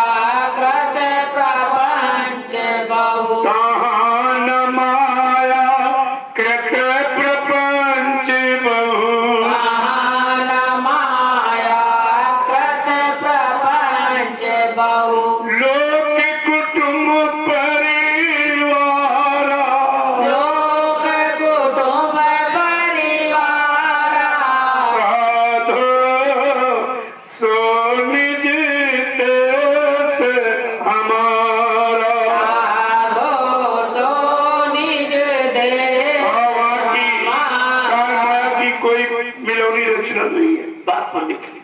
कृत प्रपंच बहु तान माया कृत प्रपंच बहु महान माया कृत प्रपंच बहु लोक कुटुंब परिवार लोक कुटुंब परिवार साधो सो निज देश हमारा साधो सो निज देश माया की कोई मिलोनी रचना नहीं है बात पर निकली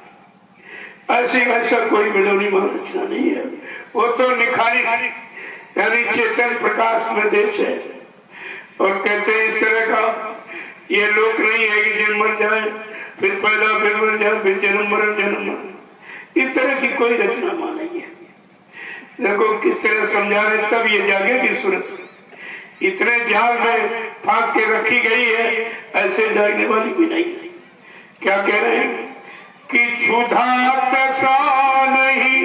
ऐसी ऐसा कोई मिलोनी रचना नहीं है वो तो निखारी यानी चेतन प्रकाश में देश है और कहते हैं इस तरह का ये लोक नहीं है कि जन्म मर जाए फिर पैदा फिर मर जाए फिर जन्म मरण इस तरह की कोई रचना नहीं है देखो किस तरह समझा रहे तब ये जागेगी सूरत इतने जाल में फांस के रखी गई है ऐसे जागने वाली भी नहीं है क्या कह रहे हैं कि क्षुधा तसा नहीं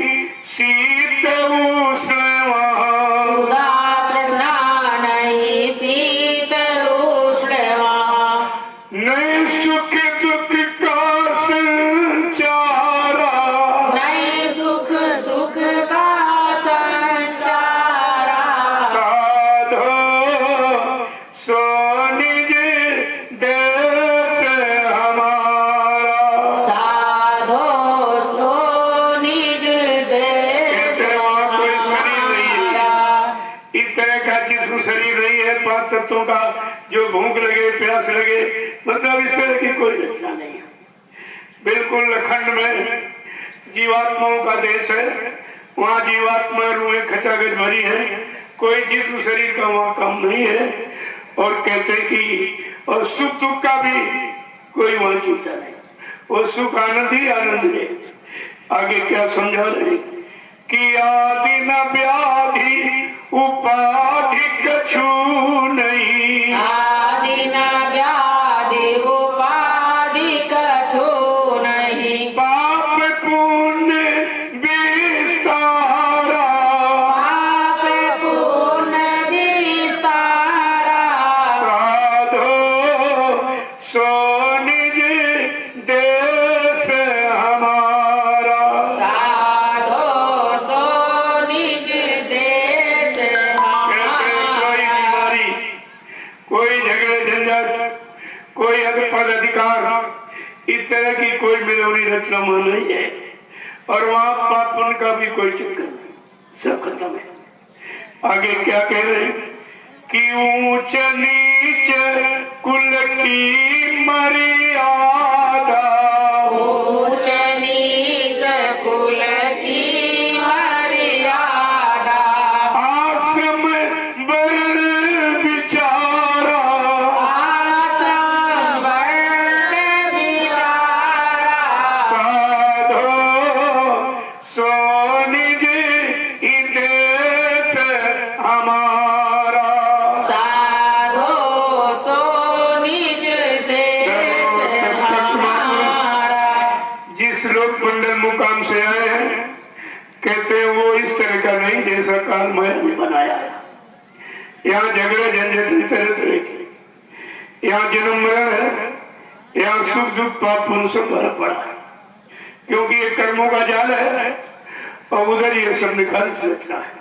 शीत उष्ण वहाँ सुधा तृष्णा नहीं शीत उष्ण वहाँ नहीं सुख दुख का संचारा नहीं सुख सुख का संचारा साधो सो निज देश हमारा साधो सो निज देश कोई शरीर नहीं है हमारा इस तरह का जिसमें शरीर नहीं है 5 तत्वों का जो भूख लगे प्यास लगे मतलब इस तरह की कोई रचना नहीं है बिल्कुल अखंड में जीवात्माओं का देश है वहाँ जीवात्मा रूहें खचाखच भरी है कोई जिस्म शरीर का वहाँ काम नहीं है और कहते हैं कि और सुख दुख का भी कोई वहाँ चिंता नहीं वो सुख आनंद ही आनंद है आगे क्या समझा रहे हैं कि आदि न व्याधि उपाधि कछु नहीं आदि न व्याधि उपाधि कछु नहीं पाप पुण्य विस्तारा पाप पुण्य विस्तारा साधो सो निज देश हमारा साधो सो निज देश हमारा। पद अधिकार इस तरह की कोई मिलोनी रचना नहीं है, और वहां पाप पुण्य का भी कोई चक्कर नहीं, सब खत्म है। आगे क्या कह रहे हैं कि ऊंच नीच कुल की मर्यादा, ऊंच नीच कुल की मर्यादा, आश्रम वर्ण विचारा, आश्रम वर्ण विचारा, साधो सो निज देश हमारा। साधो सो निज देश हमारा। जिस लोग मंडल मुकाम से आए हैं कहते हैं वो इस तरह का नहीं जैसा काल माया ने बनाया है। यहाँ झगड़े झंझट तरह तरह के, यहाँ जन्म मरण है, यहाँ सुख दुख पाप पुण्य सब भरा पड़ा है, क्योंकि ये कर्मों का जाल है और उधर ये सब निकाल सकता है।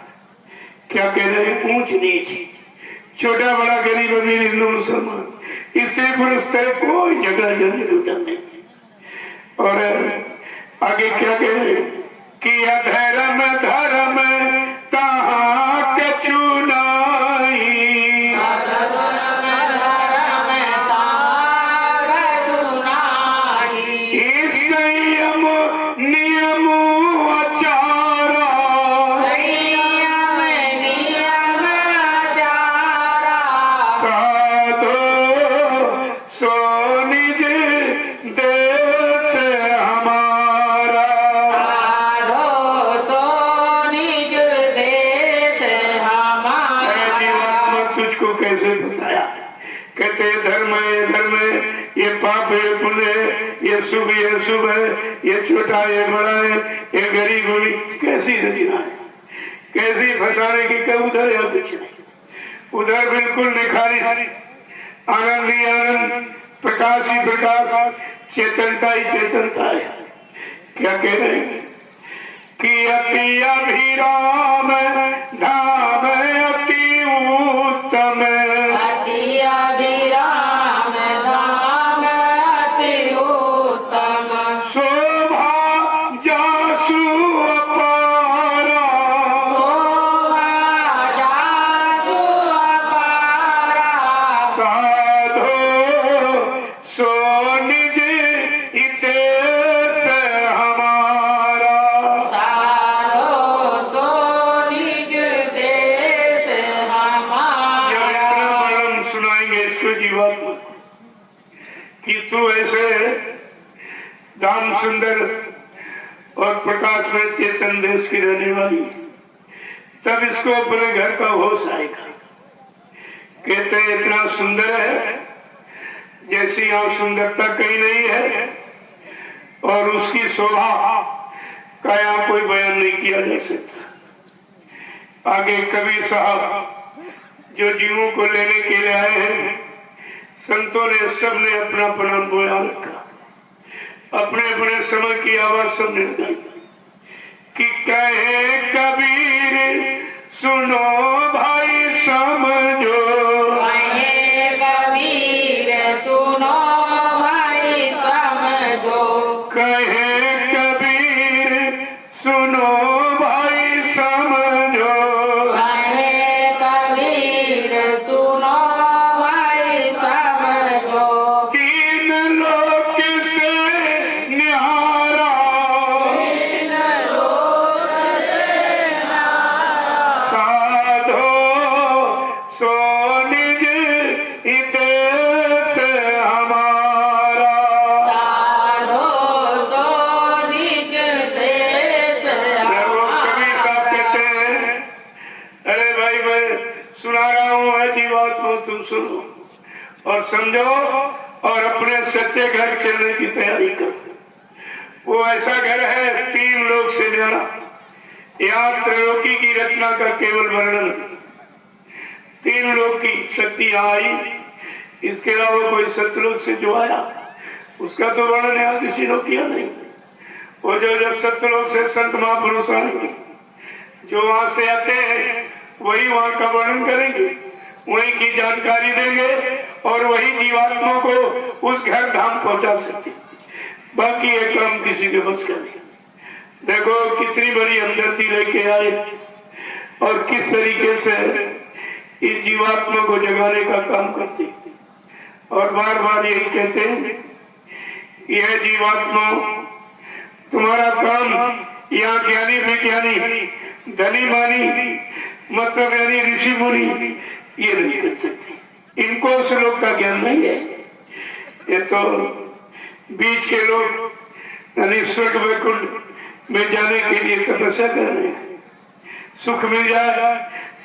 क्या कह रहे हैं, ऊंच नीच, छोटा बड़ा गरीब अमीर हिंदू मुसलमान, इससे पुरुष तरह कोई झगड़ा झंझट उधर नहीं। और आगे क्या कह रहे हैं कि अधर्म धर्म कहाँ कछु नाई, संयम नियम आचारा, साधो सो निज देश हमारा। जीवात्मा तुझको कैसे बताया, कहते हैं धर्म है धर्म है, ये पाप है पुण्य है, ये शुभ है शुभ है, ये छोटा है बड़ा है, ये गरीब हुई, कैसी रचना है, कैसी फंसाने की, कब उधर या कुछ नहीं, उधर बिल्कुल निखारी आनंद ही आनंद, प्रकाश ही प्रकाश, चेतनता ही चेतनता है। क्या कह रहे हैं कि अति अभिराम धाम अति उत्तम, शोभा जासु अपारा, साधो सो निज देश हमारा। जब इतना वर्णन सुनाएंगे इसको जीवात्मा कि तू ऐसे दाम सुंदर और प्रकाश में चेतन देश की रहने वाली, तब इसको अपने घर का होश आएगा। कहते हैं इतना सुंदर है जैसी यहाँ सुंदरता कहीं नहीं है, और उसकी शोभा का यहाँ कोई बयान नहीं किया जा सकता। आगे कबीर साहब जो जीवों को लेने के लिए आए हैं, संतों ने सबने अपना अपना बयान रखा, अपने अपने समय की आवाज सबने गाई कि कहे कबीर सुनो भाई समझो, सुनो भाई समझो, कहे कबीर सुनो भाई समझो, कबीर सुनो भाई समझो, तीन लोक से निहारा, साधो सो निज देश हमारा। कबीर साहब कहते हैं, अरे भाई मैं सुना रहा हूँ ऐसी बात को तुम सुनो और समझो और अपने सच्चे घर चलने की तैयारी करो। वो ऐसा घर है 3 लोक से न्यारा, यहाँ त्रैलोकी की रचना का केवल वर्णन, 3 लोक की शक्ति आई, इसके अलावा कोई सतलोक से जो आया उसका तो वर्णन यहाँ किसी ने किया नहीं। वो जो जब सतलोक से संत महापुरुष आएंगे, जो वहां से आते हैं वही वहां का वर्णन करेंगे, वहीं की जानकारी देंगे और वही जीवात्मा को उस घर धाम पहुंचा सकते, बाकी ये काम किसी के बस का नहीं। देखो कितनी बड़ी हमदर्दी लेके आए और किस तरीके से इस जीवात्मा को जगाने का काम करते, और बार बार यही कहते हैं, यह जीवात्मा तुम्हारा काम यहाँ ज्ञानी विज्ञानी धनी मानी मतलब यानी ऋषि मुनि ये नहीं कर सकते, इनको उस लोग का ज्ञान नहीं है। ये तो बीच के लोग यानी स्वर्ग वैकुंठ में जाने के लिए तपस्या कर रहे हैं, सुख मिल जाए,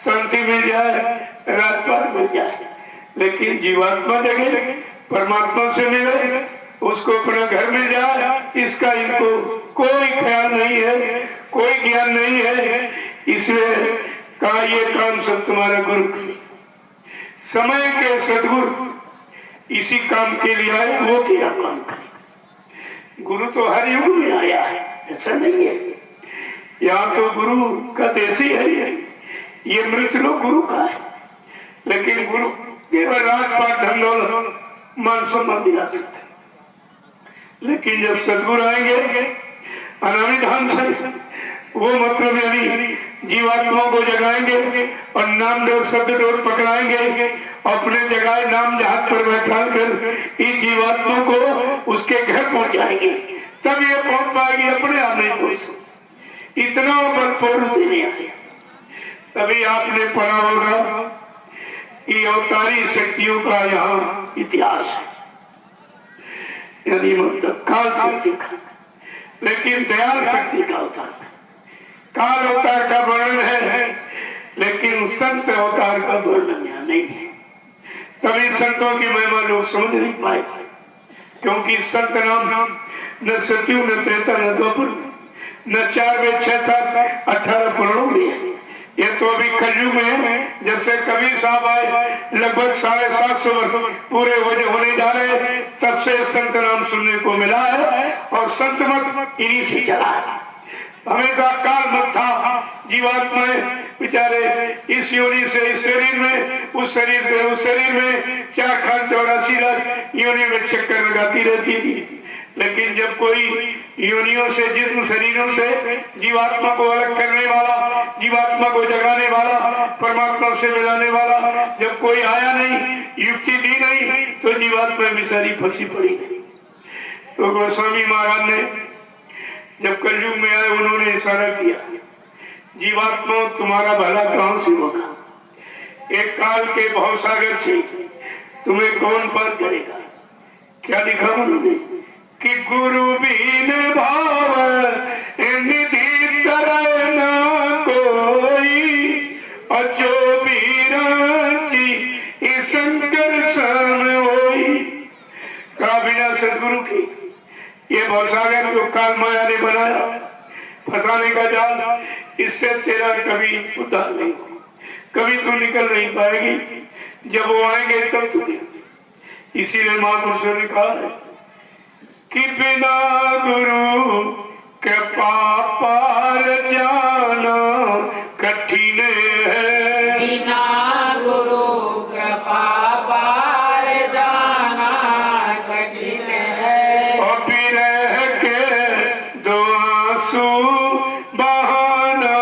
शांति मिल जाए, राजपाट मिल जाए, लेकिन जीवात्मा जगे परमात्मा से मिले, उसको अपना घर मिल जाए, इसका इनको कोई ख्याल नहीं है, कोई ज्ञान नहीं है। इसलिए कहा ये काम सब तुम्हारा गुरु करे। समय के सदगुरु इसी काम के लिए आए, वो क्या काम करे। गुरु तो हर युग में आया है, ऐसा नहीं है। यहाँ तो गुरु का देश ही है, ये मृत लोग गुरु का है, लेकिन गुरु केवल राजपाट धन दौलत मान सम्मान दिला सकते, लेकिन जब सदगुरु आएंगे अनामी धाम से, वो मतलब यानी जीवात्माओं को जगाएंगे और नाम देव शब्द डोर पकड़ाएंगे, अपने जगह नाम जहाज पर बैठा कर इस जीवात्मा को उसके घर पहुंचाएंगे, तब ये पहुंच पाएगी, अपने आप नहीं पहुंच। इतना बल पूर्ण नहीं आया। तभी आपने पढ़ा होगा कि अवतारी शक्तियों का यहाँ इतिहास है, यानी मतलब काल शक्ति का, लेकिन दयाल शक्ति का अवतार। काल अवतार का वर्णन है, लेकिन संत अवतार का वर्णन यहाँ नहीं है। तभी संतों की महिमा लोग समझ नहीं पाए, क्योंकि संत नाम न सत्यु न त्रेता न द्वापर न 4 वेद 6 सात 18 पुराणों में है। ये तो अभी कलयुग में जब से कबीर साहब आए, लगभग 750 वर्ष पूरे होने जा रहे हैं, तब से संत नाम सुनने को मिला है, और संत मत इन्हीं से चला है। हमेशा काल मत था, जीवात्माएं बेचारे इस योनि से इस शरीर में, उस शरीर से उस शरीर में 4,84 लाख योनि में चक्कर लगाती रहती थी। लेकिन जब कोई योनियों से, जिस्म शरीरों से जीवात्मा को अलग करने वाला, जीवात्मा को जगाने वाला, परमात्मा से मिलाने वाला जब कोई आया नहीं, युक्ति दी नहीं, तो जीवात्मा बेचारी फंसी पड़ी नहीं। तो गोस्वामी महाराज ने जब कलयुग में आए, उन्होंने इशारा किया, जीवात्मा तुम्हारा भला कहां से होगा, एक काल के भवसागर से तुम्हें कौन पार करेगा। क्या लिखा उन्होंने कि गुरु बिन भाव निधि तरह न कोई, और जो बीराची शंकर सन होई। का बिना सदगुरु की ये भवसागर जो काल माया ने बनाया, फंसाने का जाल, इससे तेरा कभी उद्धार नहीं हो, कभी तू निकल नहीं पाएगी। जब वो आएंगे तब तू, इसीलिए महापुरुषों ने कहा है कि बिना गुरु के पार जाना कठिन है, बिना गुरु कृपा पार जाना कठिन है, और बिरह के दो आंसू बहाना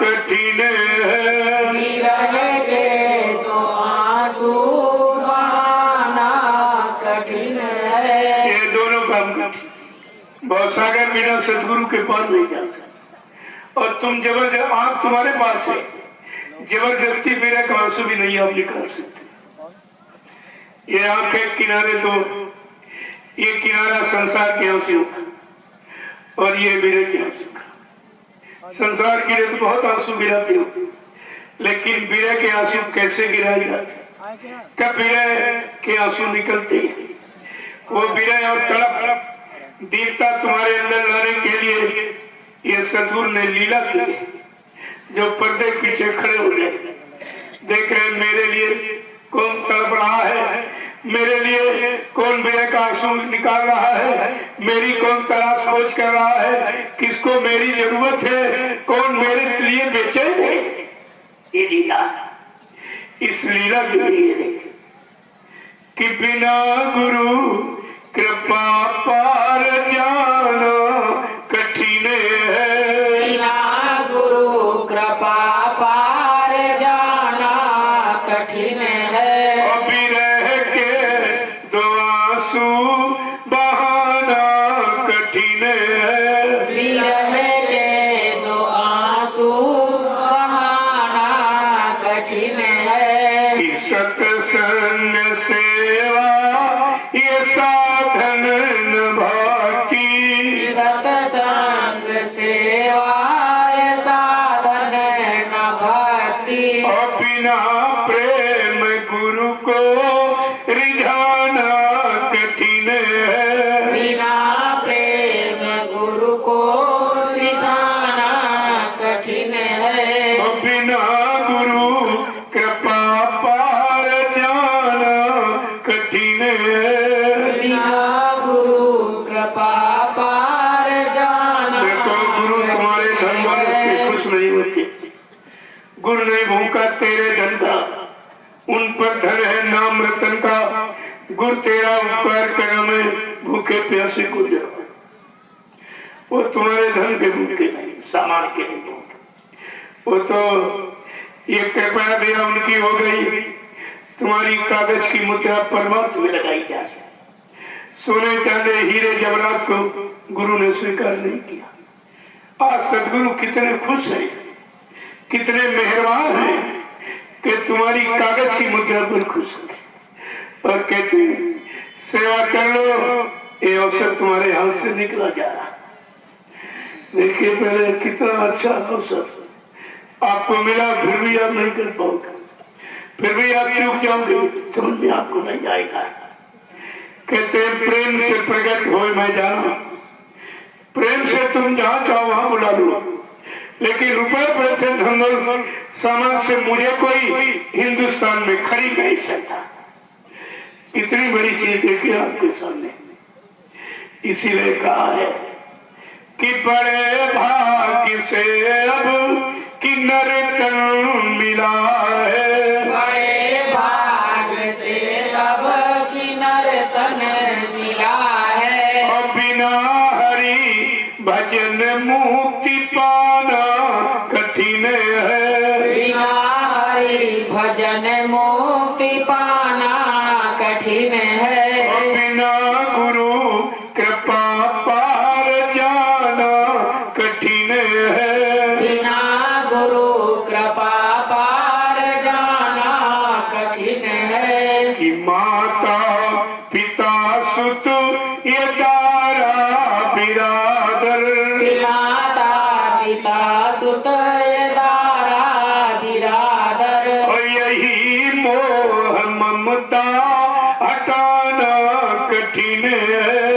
कठिन है, विरह के दो आंसू बहाना कठिन है। ये दोनों काम कठिन। भवसागर बिना सदगुरु के पार नहीं जा सकते, और तुम जबरदस्त, आंख तुम्हारे पास है, जबरदस्ती मेरा का आंसू भी नहीं आप निकाल सकते। ये आंख के किनारे तो ये किनारा संसार के आंसू का, और ये मेरे के आंसू का। संसार के लिए तो बहुत आंसू गिराते हो, लेकिन बीरे के आंसू कैसे गिराए जाते, कब बीरे के आंसू निकलते हैं। वो बीरे और तड़प दीनता तुम्हारे अंदर लाने के लिए ये सदगुरु ने लीला की है, जो पर्दे पीछे खड़े हो गए, देख रहे मेरे लिए कौन तड़प रहा है, मेरे लिए कौन बीरे का आंसू निकाल रहा है, मेरी कौन तलाश खोज कर रहा है, किसको मेरी जरूरत है, कौन मेरे लिए बेचैन है। ये लीला, इस लीला के लिए कि बिना गुरु कृपा पार जाना कठिन है। बिना गुरु कृपा पार जाना कठिन है। अभी रह के दो आंसू बहाना कठिन है। विरह के दो आंसू बहाना कठिन है। कि सत्संग सेवा ये साधन न भाती। सत्संग सेवा ये साधन न भक्ति। और बिना प्रेम गुरु को रिझाना कठिन है। बिना प्रेम गुरु को रिझाना कठिन है। और बिना गुरु कृपा पार जाना कठिन है। बिना गुरु कृपा पार जाना देखो गुरु तुम्हारे धन वालों से खुश नहीं होते। गुरु ने भूखा तेरे धन का, उन पर धन है नाम रतन का। गुरु तेरा उपकार कर हमें भूखे प्यासे को जाओ। वो तुम्हारे धन के भूखे नहीं, सामान के नहीं भूखे। वो तो ये कृपया दया उनकी हो गई, तुम्हारी कागज की मुद्रा परमात्मा में लगाई जाए। सोने चांदी हीरे जवाहरात को गुरु ने स्वीकार नहीं किया। आज सदगुरु कितने खुश हैं, कितने मेहरबान हैं कि तुम्हारी कागज की मुद्रा पर खुश है और कहते हैं सेवा कर लो, ये अवसर तुम्हारे हाथ से निकला जा रहा। देखिए पहले कितना अच्छा अवसर आपको मिला, फिर भी आप नहीं कर पाओगे, फिर भी आप चूक जाओगे, समझ में आपको नहीं आएगा। कहते हैं प्रेम से प्रकट हो मैं जाना। प्रेम से तुम जहां चाहो वहां बुला लो, लेकिन रुपए पैसे धन सामान से मुझे कोई हिंदुस्तान में खरीद नहीं सकता। इतनी बड़ी चीज देखिए आपके सामने। इसीलिए कहा है कि बड़े भाग्य से अब किन्नर तन मिला है। बड़े भाग्य से अब किन्नर तन मिला है। और बिना हरि भजन मुक्ति पाना कठिन है। बिना हरि भजन मुक्ति पाना कठिन है। और बिना गुरु कृपा पार जाना कठिन है। बिना गुरु कृपा पार जाना कठिन है। कि माता पिता सुत ये दारा बिरादर। माता पिता सुत ये दारा बिरादर। और यही मोह ममता हटाना कठिन है।